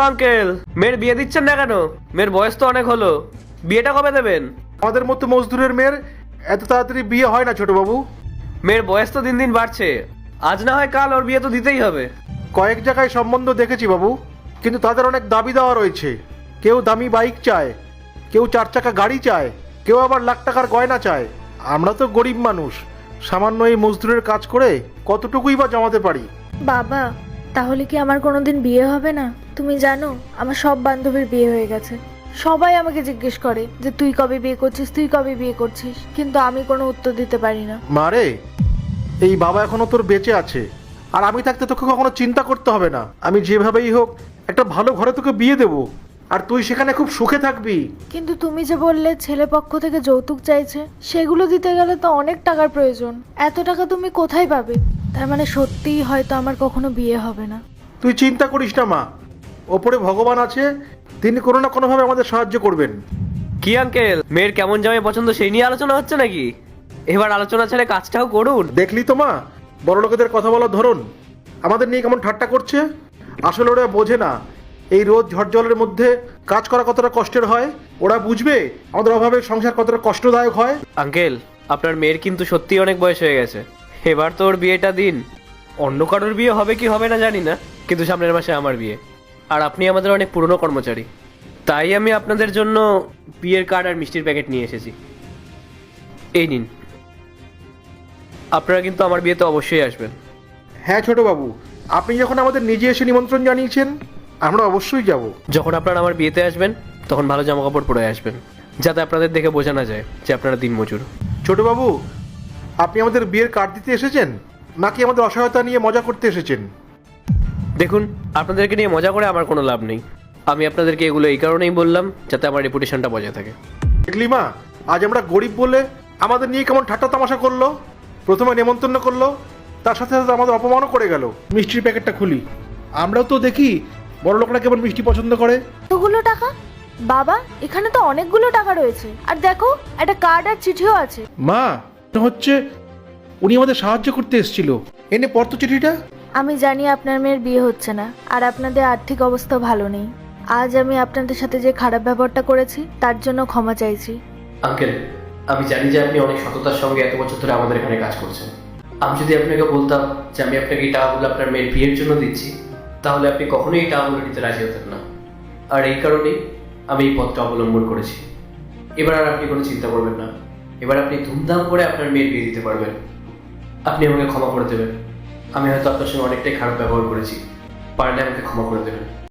Uncle, মেয়ের বিয়ে দিচ্ছেন না কেন? মেয়ের বয়স তো অনেক হলো, বিয়েটা কবে দেবেন? আমাদের মতো মজদুরের মেয়ের এত তাড়াতাড়ি বিয়ে হয় না ছোটবাবু। মেয়ের বয়স তো দিন দিন বাড়ছে, আজ না হয় কাল ওর বিয়ে তো দিতেই হবে। কয়েক জায়গায় সম্বন্ধ দেখেছি বাবু, কিন্তু তাদের অনেক দাবি দেওয়া রয়েছে। কেউ দামি বাইক চায়, কেউ 4 চাকা গাড়ি চায়, কেউ আবার লাখ টাকার গয়না চায়। আমরা তো গরিব মানুষ, সামান্য এই মজদুরের কাজ করে কতটুকুই বা জমাতে পারি। বাবা, তাহলে কি আমার কোনোদিন বিয়ে হবে না? তুমি জানো আমার সব বান্ধবীর বিয়ে হয়ে গেছে। সবাই আমাকে জিজ্ঞেস করে যে তুই কবে বিয়ে করছিস, তুই কবে বিয়ে করছিস, কিন্তু আমি কোনো উত্তর দিতে পারি না। মারে, এই বাবা এখনো তোর বেঁচে আছে, আর আমি থাকতে তোকে কখনো চিন্তা করতে হবে না। আমি যেভাবেই হোক একটা ভালো ঘরে তোকে বিয়ে দেবো, আর তুই সেখানে খুব সুখে থাকবি। কিন্তু তুমি যে বললে ছেলে পক্ষ থেকে যৌতুক চাইছে, সেগুলো দিতে গেলে তো অনেক টাকার প্রয়োজন। এত টাকা তুমি কোথায় পাবে? তার মানে সত্যিই হয়তো আমার কখনো বিয়ে হবে না। তুই চিন্তা করিস না মা, ওপরে ভগবান আছে, তিনি কোনো না কোনোভাবে আমাদের সাহায্য করবেন। কি আঙ্কেল, মেয়ের কেমন জামাই পছন্দ সেই নিয়ে আলোচনা হচ্ছে নাকি? এবার আলোচনা ছেড়ে কাজটাও করুন। দেখলি তো মা, বড় লোকেদের কথা বলার ধরন, আমাদের নিয়ে কেমন ঠাট্টা করছে। আসলে ওরা বোঝে না এই রোদ ঝড়জলের মধ্যে কাজ করা কতটা কষ্টের হয়। ওরা বুঝবে আমাদের অভাবে সংসার কতটা কষ্টদায়ক হয়। আঙ্কেল, আপনার মেয়ের কিন্তু সত্যি অনেক বয়স হয়ে গেছে, এবার তো ওর বিয়েটা দিন। অন্য কারোর বিয়ে হবে কি হবে না জানি না, কিন্তু সামনের মাসে আমার বিয়ে, আর আপনি আমাদের অনেক পুরনো কর্মচারী, তাই আমি আপনাদের জন্য বিয়ের কার্ড আর মিষ্টির প্যাকেট নিয়ে এসেছি। এই নিন, আপনারা কিন্তু আমার বিয়েতে অবশ্যই আসবেন। হ্যাঁ ছোটবাবু, আপনি যখন আমাদের নিজে এসে নিমন্ত্রণ জানিয়েছেন, আমরা অবশ্যই যাব। যখন আপনারা আমার বিয়েতে আসবেন তখন ভালো জামা কাপড় পরে আসবেন, যাতে আপনাদের দেখে বোঝা না যায় যে আপনারা দিনমজুর। ছোটবাবু, আপনি আমাদের বিয়ের কার্ড দিতে এসেছেন, নাকি আমাদের অসহায়তা নিয়ে মজা করতে এসেছেন? দেখুন, আপনাদেরকে নিয়ে মজা করে আমার কোনো লাভ নেই। আমি আপনাদেরকে এগুলো এই কারণেই বললাম যাতে আমার রেপুটেশনটা বজায় থাকে। দেখলি মা, আজ আমরা গরিব বলে আমাদের নিয়ে কেমন ঠাট্টা তামাশা করলো। প্রথমে নেমন্তন্ন করলো, তার সাথে সাথে আমাদের অপমানও করে গেল। মিষ্টির প্যাকেটটা খুলি, আমরাও তো দেখি বড় লোকরা কেমন মিষ্টি পছন্দ করে। এতগুলো টাকা? বাবা, এখানে তো অনেকগুলো টাকা রয়েছে। আর দেখো, একটা কার্ড আর চিঠিও আছে। মা, এটা হচ্ছে উনি আমাদের সাহায্য করতে এসেছিল। এনে পড়তো চিঠিটা। আমি জানি আপনার মেয়ের বিয়ে হচ্ছে না, আর আপনাদের আর্থিক অবস্থা ভালো নেই। আজ আমি আপনাদের সাথে যে খারাপ ব্যবহারটা করেছি তার জন্য ক্ষমা চাইছি। আঙ্কেল, আমি জানি যে আপনি অনেক সততার সঙ্গে এত বছর ধরে আমাদের এখানে কাজ করছেন। আমি যদি আপনাকে বলতাম যে আমি আপনাকে এই টাকাগুলো আপনার মেয়ের বিয়ের জন্য দিচ্ছি, তাহলে আপনি কখনোই এই টাকাগুলো নিতে রাজি হতেন না। আর এই কারণেই আমি এই পথটা অবলম্বন করেছি। এবার আর আপনি কোনো চিন্তা করবেন না, এবার আপনি ধুমধাম করে আপনার মেয়ের বিয়ে দিতে পারবেন। আপনি আমাকে ক্ষমা করে দেবেন। আমি হয়তো আপনার সঙ্গে অনেকটাই খারাপ ব্যবহার করেছি, পারলে আমাকে ক্ষমা করে দেবেন।